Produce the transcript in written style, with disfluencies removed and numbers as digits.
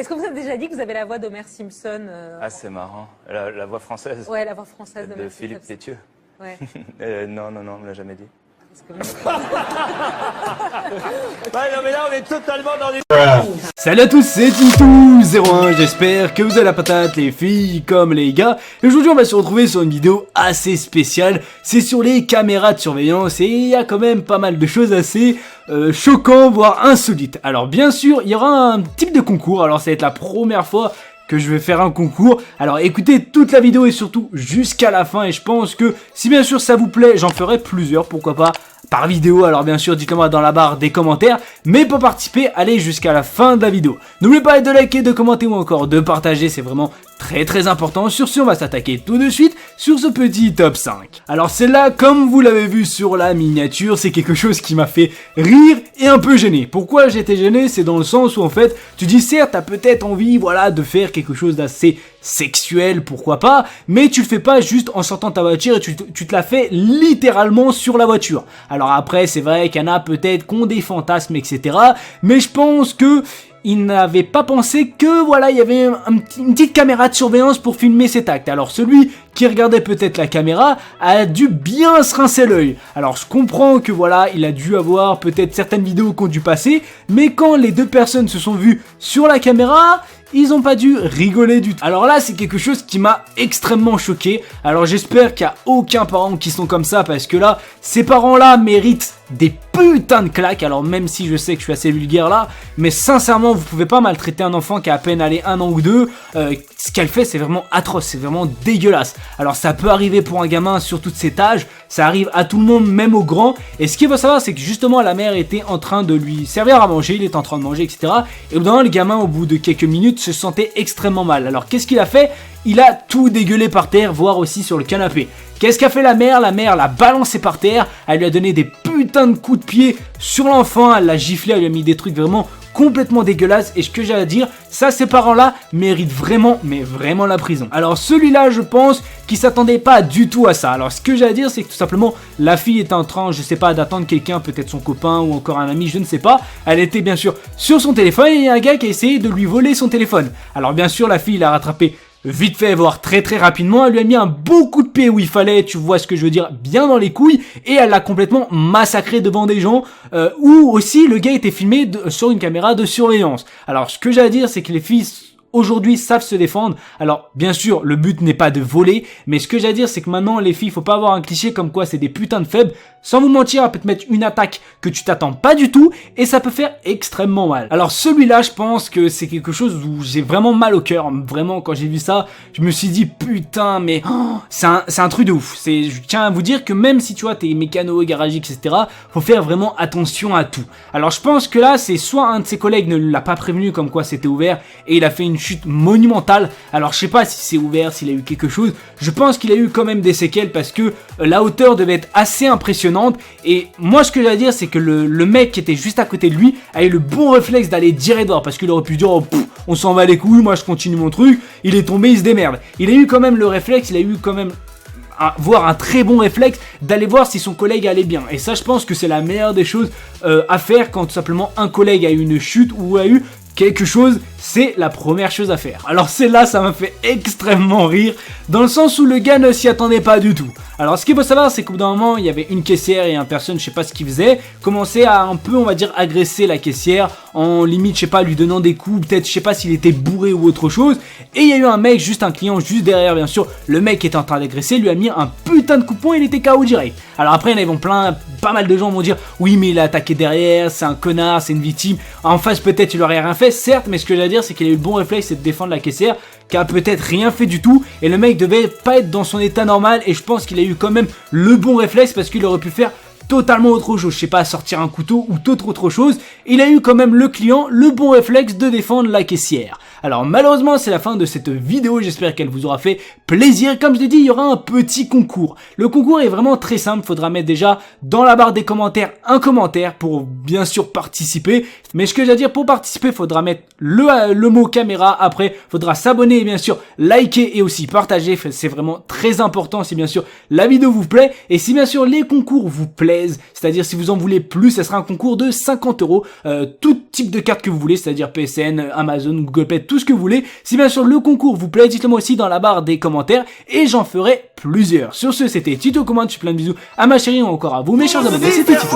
Est-ce que vous avez déjà dit que vous avez la voix d'Homer Simpson Ah, c'est marrant. La voix française. Ouais, la voix française de Philippe Pétieux. Ouais. Non, on me l'a jamais dit. Que... Ouais, non, mais là, on est totalement dans les... Salut à tous, c'est Tintou01, j'espère que vous avez la patate, les filles comme les gars. Et aujourd'hui, on va se retrouver sur une vidéo assez spéciale. C'est sur les caméras de surveillance et il y a quand même pas mal de choses assez choquantes, voire insolites. Alors bien sûr, il y aura un type de concours, alors ça va être la première fois que je vais faire un concours. Alors écoutez toute la vidéo et surtout jusqu'à la fin, et je pense que si bien sûr ça vous plaît, j'en ferai plusieurs, pourquoi pas par vidéo. Alors bien sûr, dites-le moi dans la barre des commentaires, mais pour participer, allez jusqu'à la fin de la vidéo. N'oubliez pas de liker, de commenter ou encore de partager, c'est vraiment très important. Sur ce, on va s'attaquer tout de suite sur ce petit top 5. Alors celle-là, comme vous l'avez vu sur la miniature, c'est quelque chose qui m'a fait rire et un peu gêné. Pourquoi j'étais gêné? C'est dans le sens où en fait, tu dis certes, t'as peut-être envie, voilà, de faire quelque chose d'assez sexuel, pourquoi pas, mais tu le fais pas juste en sortant de ta voiture et tu te la fais littéralement sur la voiture. Alors après, c'est vrai qu'il y en a peut-être qui ont des fantasmes, etc. Mais je pense que il n'avait pas pensé que voilà, il y avait une petite caméra de surveillance pour filmer cet acte. Alors celui qui regardait peut-être la caméra a dû bien se rincer l'œil. Alors je comprends que voilà, il a dû avoir peut-être certaines vidéos qui ont dû passer, mais quand les deux personnes se sont vues sur la caméra, ils ont pas dû rigoler du tout. Alors là, c'est quelque chose qui m'a extrêmement choqué. Alors j'espère qu'il n'y a aucun parent qui sont comme ça, parce que là, ces parents-là méritent des putains de claques. Alors même si je sais que je suis assez vulgaire là, mais sincèrement, vous pouvez pas maltraiter un enfant qui a à peine allé 1 an ou 2. Ce qu'elle fait, c'est vraiment atroce, c'est vraiment dégueulasse. Alors ça peut arriver pour un gamin sur tout cet âge, ça arrive à tout le monde, même aux grands. Et ce qu'il faut savoir, c'est que justement la mère était en train de lui servir à manger, il était en train de manger, etc. Et au bout d'un moment, le gamin, au bout de quelques minutes, se sentait extrêmement mal. Alors qu'est-ce qu'il a fait? Il a tout dégueulé par terre, voire aussi sur le canapé. Qu'est-ce qu'a fait la mère? La mère l'a balancé par terre, elle lui a donné des putains de coups de pied sur l'enfant, elle l'a giflé, elle lui a mis des trucs vraiment complètement dégueulasses. Et ce que j'ai à dire, ça, ces parents-là méritent vraiment, mais vraiment la prison. Alors celui-là, je pense qu'il s'attendait pas du tout à ça. Alors ce que j'ai à dire, c'est que tout simplement, la fille était en train, je sais pas, d'attendre quelqu'un, peut-être son copain ou encore un ami, je ne sais pas. Elle était bien sûr sur son téléphone et il y a un gars qui a essayé de lui voler son téléphone. Alors bien sûr, la fille l'a rattrapé vite fait, voire très rapidement. Elle lui a mis un beau coup de pied où il fallait, tu vois ce que je veux dire, bien dans les couilles, et elle l'a complètement massacré devant des gens, où aussi le gars était filmé sur une caméra de surveillance. Alors ce que j'ai à dire, c'est que les filles aujourd'hui savent se défendre. Alors bien sûr, le but n'est pas de voler, mais ce que j'ai à dire, c'est que maintenant les filles, faut pas avoir un cliché comme quoi c'est des putains de faibles. Sans vous mentir, elle peut te mettre une attaque que tu t'attends pas du tout, et ça peut faire extrêmement mal. Alors celui-là, je pense que c'est quelque chose où j'ai vraiment mal au cœur. Vraiment, quand j'ai vu ça, je me suis dit putain, mais c'est un truc de ouf. Je tiens à vous dire que même si tu vois t'es mécano, garagiste, etc., faut faire vraiment attention à tout. Alors je pense que là, c'est soit un de ses collègues ne l'a pas prévenu comme quoi c'était ouvert et il a fait une chute monumentale. Alors je sais pas si c'est ouvert, s'il a eu quelque chose. Je pense qu'il a eu quand même des séquelles parce que la hauteur devait être assez impressionnante. Et moi ce que j'ai à dire, c'est que le mec qui était juste à côté de lui a eu le bon réflexe d'aller direct dehors, parce qu'il aurait pu dire oh, pff, on s'en va les couilles, moi je continue mon truc. Il est tombé, il se démerde. Il a eu quand même le réflexe, il a eu quand même voire un très bon réflexe d'aller voir si son collègue allait bien. Et ça, je pense que c'est la meilleure des choses à faire quand tout simplement un collègue a eu une chute ou a eu quelque chose, c'est la première chose à faire. Alors celle-là, ça m'a fait extrêmement rire, dans le sens où le gars ne s'y attendait pas du tout. Alors ce qu'il faut savoir, c'est qu'au bout d'un moment, il y avait une caissière et un personne, je sais pas ce qu'il faisait, commençait à un peu, on va dire, agresser la caissière, en limite, je sais pas, lui donnant des coups, peut-être, je sais pas s'il était bourré ou autre chose, et il y a eu un mec, juste un client, juste derrière, bien sûr, le mec qui était en train d'agresser, lui a mis un putain de coup de poing, il était KO direct. Alors après, il y en avait pas mal de gens vont dire, oui, mais il a attaqué derrière, c'est un connard, c'est une victime, en face, peut-être, il aurait rien fait, certes, mais ce que j'ai à dire, c'est qu'il a eu le bon réflexe, c'est de défendre la caissière, qui a peut-être rien fait du tout, et le mec devait pas être dans son état normal, et je pense qu'il a eu quand même le bon réflexe, parce qu'il aurait pu faire totalement autre chose, je sais pas, sortir un couteau ou toute autre chose. Il a eu quand même le client le bon réflexe de défendre la caissière. Alors malheureusement, c'est la fin de cette vidéo, j'espère qu'elle vous aura fait plaisir. Comme je l'ai dit, il y aura un petit concours. Le concours est vraiment très simple, faudra mettre déjà dans la barre des commentaires un commentaire pour bien sûr participer. Mais ce que j'ai à dire, pour participer, faudra mettre le mot caméra, après faudra s'abonner et bien sûr liker et aussi partager, c'est vraiment très important si bien sûr la vidéo vous plaît. Et si bien sûr les concours vous plaisent, c'est-à-dire si vous en voulez plus, ça sera un concours de 50 €, tout type de carte que vous voulez, c'est-à-dire PSN, Amazon, Google Pay, tout ce que vous voulez. Si bien sûr le concours vous plaît, dites-le moi aussi dans la barre des commentaires et j'en ferai plusieurs. Sur ce, c'était Tito Commande, je suis plein de bisous à ma chérie ou encore à vous mes chers abonnés, c'était Tito.